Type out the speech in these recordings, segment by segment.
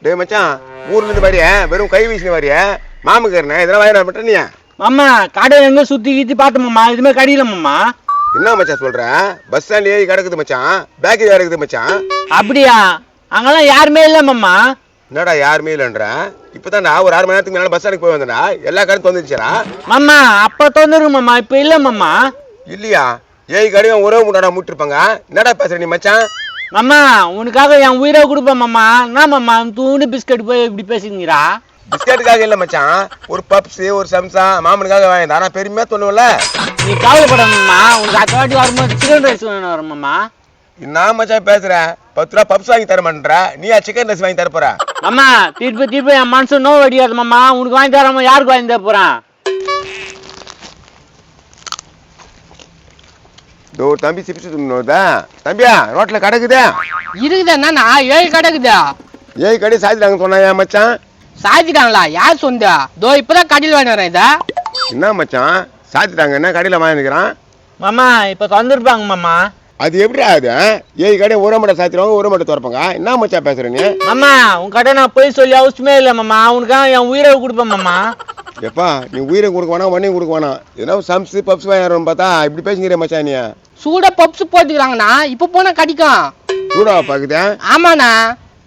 டேய் மச்சான், ஊர்ல இருந்து வரிய வெறும் கை வீசின வரிய மாமுக்கறனே இதெல்லாம் வாங்கிட மாட்டேன் நீ. மாமா கடை எங்க சுத்தி கீத்தி பார்த்தோம்மா, இதுமே கடையில மாமா. என்ன மச்சான் சொல்ற? பஸ் ஸ்டாண்ட்லயே கிடக்குது மச்சான், பேக்கரி கிடக்குது மச்சான். அப்படியா? அங்கெல்லாம் யாருமே இல்ல மாமா. என்னடா யாருமே இல்லைன்ற? இப்பதான்டா ஒரு 6 மணி நேரத்துக்கு மேல பஸ் ஸ்டாண்டுக்கு போய் வந்தா எல்லா கடையும் தொந்துச்சுடா. மாமா அப்ப தொந்தரும் மாமா, இப்ப இல்ல மாமா. இல்லையா? ஏய் கடையும் ஒரே முட்டாடா முட்டிருப்பாங்க. என்னடா பேசுற நீ மச்சான்? மாமா உனக்காக என் உயிரை கொடுப்பேன் மாமா. என்ன மாமா தூண்டு பிஸ்கட் போய் இப்படி பேசுங்கிறா? பிஸ்கட்டுக்காக இல்ல மச்சான், ஒரு பப்ஸ் ஒரு சம்சா மாமனுக்காக வாங்கிட்டா. ஆனா பெருமையா சொல்லுவல. நீ கவலைப்படணும்மா, உனக்கு அடுத்த வாட்டி வரும்போது சிக்கன் ரைஸ் வரும் மாமா. என்ன மச்சான் பேசுற? 10 ரூபா பப்ஸ் வாங்கி தர மாட்டேன்ற, நீயா சிக்கன் ரைஸ் வாங்கி தர போற? மாமா திருப்பி என் மனசு நோவு அடிக்காது மாமா. உனக்கு வாங்கி தராம யாருக்கு வாங்கி தர போறான்? ஒரு தம்பி சிப்ஸ் துண்ணுதா தம்பியா ரோட்ல கிடக்குதா இருக்குதா? 7 கிடக்குதா? 7 கடை சாதிட்டாங்க சொன்னா மச்சான். சாதிட்டாங்களா? யார் சொந்தா? தோ இப்பதான் கடையில் வாங்கி வரேன். இதா என்ன மச்சான் சாதிட்டாங்க? என்ன கடையில வாங்கிக்கிறான் மாமா? இப்ப தந்துருப்பாங்க மாமா. அது எப்படி ஆகுது? 7 கடை ஒரு மட்டை சாத்திடுவாங்க, ஒரு மட்டை திறப்பாங்க. என்ன மச்சான் பேசுற நீ? மாமா உன் கடை நான் போய் சொல்லி அவசியமே இல்லை மாமா. உனக்காக என் உயிரை கொடுப்பேன் மாமா. எப்பா நீ உயிரை கொடுக்க வேணாம், வண்டி கொடுக்க வேணாம். ஏன்னா சம்ஸ் பப்ஸ் வாங்கிடுறோம் பார்த்தா இப்படி பேசுங்கிற மச்சான் நீ. சூடா பப்ஸ் போட்டுக்கிறாங்கண்ணா. இப்ப போனா கிடைக்கும். சூடா பாக்குதா? ஆமாண்ணா.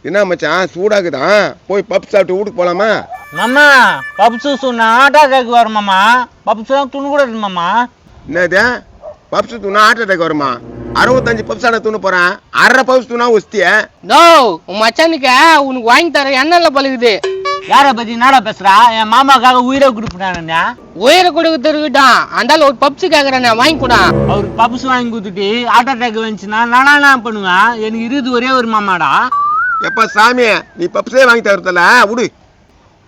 என்ன மச்சான் சூடாக்குதான்? போய் பப்ஸ் சாப்பிட்டு வீட்டுக்கு போலாமா? மாமா பப்ஸ் சொன்னா ஆட்டா அட்டாக் வரும் மாமா. பப்ஸ் தான் துணு கூட மாமா. என்னது பப்ஸ் தூணா ஹார்ட் அட்டாக் வருமா? 65 பப்ஸ் ஆன தூணு போறேன், 1/2 பப்ஸ் தூணா ஒஸ்திய. நோ உன் மச்சானுக்கு உனக்கு வாங்கி தர எண்ணெயில பழுகுது. யார பத்தி நாடா பேசுறா? என் மாமாக்காக உயிரை கொடுப்பினா? உயிரை கொடுக்க இருக்கட்டும், அந்தால ஒரு பப்ஸ் கேக்குறேன், வாங்கி கூட. அவருக்கு பப்ஸ் வாங்கி கொடுத்துட்டு ஹார்ட் அட்டாக் வந்துச்சுன்னா நானா என்ன பண்ணுவேன்? எனக்கு இருக்குது ஒரே ஒரு மாமாடா. எப்ப சாமி நீ பப்ஸே வாங்கி தரல விடு.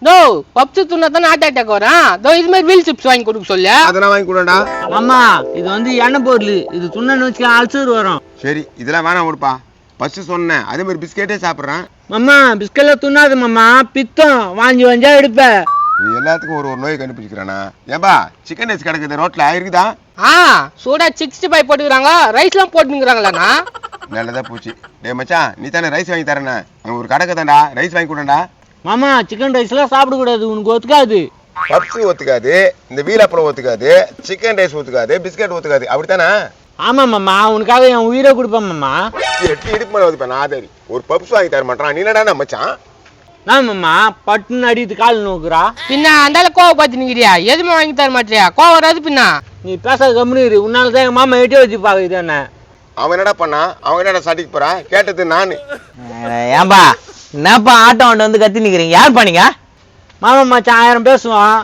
நோ பப்ஸ் துண்ணா தானே ஹார்ட் அட்டாக் வரும். தோ இது மாதிரி வீல் சிப்ஸ் வாங்கி கொடுக்க சொல்லு. அதெல்லாம் வாங்கி கொடுடா. மாமா இது வந்து எண்ணெய் பொருள், இது துண்ணன்னு வச்சுக்க அல்சர் வரும். சரி இதெல்லாம் வேணாம் விடுப்பா. ஃபர்ஸ்ட் சொன்னேன் அதே மாதிரி பிஸ்கெட்டே சாப்பிட்றேன். மாமா பிஸ்கெட்ல துண்ணாது மாமா, பித்தம் வாஞ்சி வஞ்சா எடுப்பேன். நீ எல்லாத்துக்கும் ஒரு நோயை கண்டுபிடிச்சிக்கிறானா? ஏன்பா சிக்கன் ரைஸ் கிடக்குது ரோட்ல இருக்குதா? சூடா 65 போட்டுக்கிறாங்க, ரைஸ்லாம் போட்டுக்கிறாங்களாண்ணா. நல்லதா போச்சு. டே மச்சான் நீ தானே ரைஸ் வாங்கி தரேண்ணா, அங்கே ஒரு கடை தான்டா, ரைஸ் வாங்கி கொடுடா. மாமா சிக்கன் ரைஸ்லாம் சாப்பிடக்கூடாது, உனக்கு ஒத்துக்காது. பப்ஸ் ஒத்துக்காது, இந்த வீலாப்பழம் ஒத்துக்காது, சிக்கன் ரைஸ் ஒத்துக்காது, பிஸ்கட் ஒத்துக்காது, அப்படித்தானே? ஆமா மாமா, உனக்காக என் உயிரை கொடுப்பேன் மாமா. எட்டு இடுப்பு மேலே ஒதுப்பேன் நாதாரி. ஒரு பப்ஸ் வாங்கி தர மாட்டான், நீ என்னடா மச்சான்? நான் மாமா பட்டுன்னு அடித்து கால் நோக்குறா. பின்ன அந்தால கோவம் பார்த்து நிக்கிறியா? எதுவுமே வாங்கி தர மாட்டியா? கோவம் வராது பின்ன. நீ பேசாத கம்முனு, உன்னால தான் எங்க மாமா எட்டி வச்சு பாக்குது என்ன. அவன் என்னடா பண்ணா? அவன் என்னடா சட்டிக்கு போறான்? கேட்டது நானு. ஏன்பா என்னப்பா ஆட்டம் ஆட்டம் வந்து கத்தி நிக்கிறீங்க? யார் பண்ணீங்க? மாமா மச்சான் 1000 பேசுவான்.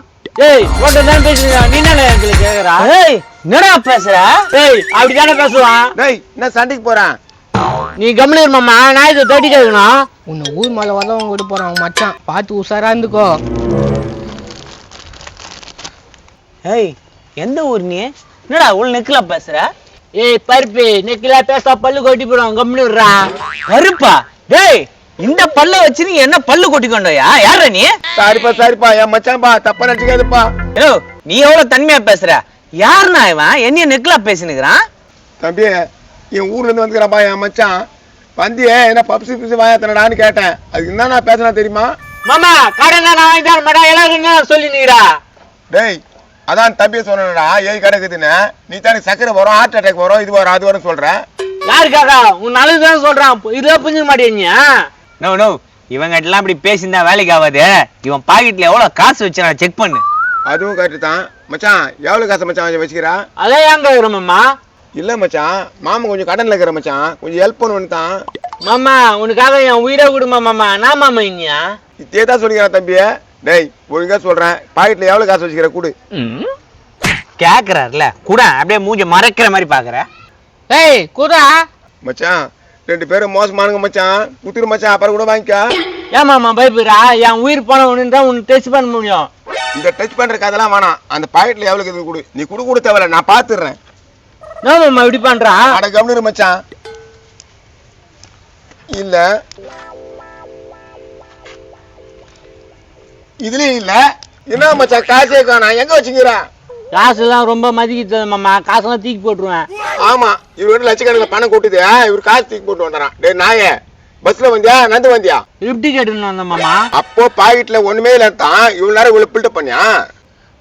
ஏய் ஓட்ட தான் பேசுறீங்க, நீ என்ன எங்களுக்கு கேக்குறா? ஏய் என்னடா பேசுற? ஏய் அப்படித்தானே பேசுவான். டேய் என்ன சண்டைக்கு போறான்? நீ கம்முனு மாமா, நான் இதை தட்டி கேட்கணும். உன்னை ஊர் மேல வரவங்க விட்டு போறான் மச்சான், பார்த்து உஷாரா இருந்துக்கோ. ஏய் எந்த ஊர் நீ? என்னடா உள்ள நெக்கில பேசுற? ஏய் பருப்பு நெக்கில பேசா பல்லு கொட்டி போடும், கம்முனு விடுறா. கருப்பா? டேய் இந்த பல்ல வச்சு நீ என்ன பல்லு கொட்டி கொண்டோயா? யார நீ? சரிப்பா என் மச்சான்பா, தப்பா நினைச்சுக்காதுப்பா. ஏ நீ எவ்வளவு தன்மையா பேசுற? யாருண்ணா இவன் என்னைய நெக்கில பேசினுக்கிறான்? தம்பி என் ஊர்ல இருந்து வந்துக்கிறாப்பா என் மச்சான். பந்தியே என்ன பப்ஸ் பிப்ஸ் வாயா தரடான்னு கேட்டேன். அதுக்கு என்ன நான் பேசினா தெரியுமா? மாமா கடை நான் வாங்கி தர மாட்டேன், எல்லாரும் சொல்லி நீரா. டேய் அதான் தம்பியை சொன்னடா, 7 கிடக்குதுன்னு. நீ தானே சக்கரை வரும், ஹார்ட் அட்டாக் வரும், இது வரும் அது வரும் சொல்ற. யாருக்காக? உன் நல்லதுதான் சொல்றான், இதெல்லாம் புரிஞ்சுக்க மாட்டேங்க. நோ நோ இவங்க எல்லாம் இப்படி பேசியிருந்தா வேலைக்கு ஆகாது. இவன் பாக்கெட்ல எவ்வளவு காசு வச்சு நான் செக் பண்ணு. அதுவும் கரெக்டு தான் மச்சான். எவ்வளவு காசு மச்சான் வச்சுக்கிறா? அதான் ஏன் கேக்குறேன் மாமா? இல்ல மச்சான், மாமா கொஞ்சம் கடன்ல இருக்கிற மச்சான், கொஞ்சம் ஹெல்ப் பண்ணுவேன்னு தான். மாமா உனக்காக என் உயிரை கொடுமா மாமா. நான் மாமா இனியா இதே தான் சொல்லிக்கிறேன் தம்பிய. டேய் ஒழுங்கா சொல்றேன், பாக்கெட்ல எவ்வளவு காசு வச்சுக்கிற கூடு. கேக்குறாருல கூட அப்படியே மூஞ்ச மறைக்கிற மாதிரி பாக்குற. ஏய் குரா மச்சான் 2 பேரும் மோசமானுங்க மச்சான், குத்துரு மச்சான், அப்புறம் கூட வாங்கிக்க. ஏன் மாமா பயப்படுறா? என் உயிர் போன ஒன்று தான் உனக்கு டெஸ்ட் பண்ண முடியும். இந்த டச் பண்ற கதெல்லாம் வேணாம், அந்த பாக்கெட்ல எவ்வளவு இருக்குது கூடு. நீ குடு தேவையில்ல, நான் பாத்துடுறேன். நான் மாமா இப்படி பண்றா? அட கம்னு மச்சான். இல்ல இதுலயும் இல்ல. என்ன மச்சான் காசே காணா, எங்க வச்சுக்கிறா? காசு எல்லாம் ரொம்ப மதிக்கிறது மாமா, காசெல்லாம் தூக்கி போட்டுருவேன். ஆமா இவரு லட்சக்கணக்கில் பணம் கொட்டுது, இவரு காசு தூக்கி போட்டு வந்துறான். டேய் நாயே, பஸ்ல வந்தியா நடந்து வந்தியா? லிப்ட் கேட்டுன்னு வந்தேன் மாமா. அப்போ பாக்கெட்ல ஒண்ணுமே இல்ல தான் இவ்வளவு நேரம் இவ்வளவு பில்டப் பண்ணியா?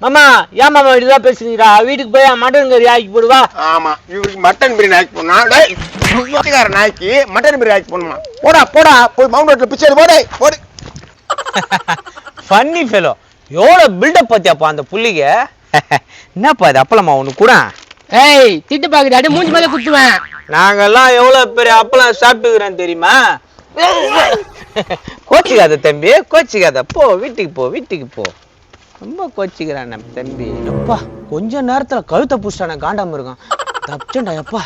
மாமா ஏன் மாமா இப்படிதான் பேசுறீங்களா? வீட்டுக்கு போய் மட்டன் கறி ஆக்கி போடுவா. ஆமா இவருக்கு மட்டன் பிரியாணி ஆக்கி போடணும். நாய்க்கு மட்டன் பிரியாணி ஆக்கி போடணுமா? போடா போடா போய் மவுண்ட் ரோட்ல பிச்சை போடு போடு. ஃபன்னி ஃபெலோ, எவ்வளவு பில்டப் பாத்தியாப்பா அந்த புள்ளிங்க. என்னப்பா இது அப்பளமா ஒண்ணு கூட? ஏய் திட்டு பாக்குது அடி மூஞ்சி மேல குத்துவேன். நாங்கெல்லாம் எவ்வளவு பெரிய அப்பளம் சாப்பிட்டுக்கிறேன் தெரியுமா? கோச்சிக்காத தம்பி, கோச்சிக்காத. போ வீட்டுக்கு போ, வீட்டுக்கு போ. ரொம்ப கோச்சிக்கிறான் நம்ம தம்பி. எப்பா கொஞ்ச நேரத்துல கழுத்தை புடிச்சிட்டான காண்டாம இருக்கான். தப்பிச்சண்டா எப்பா.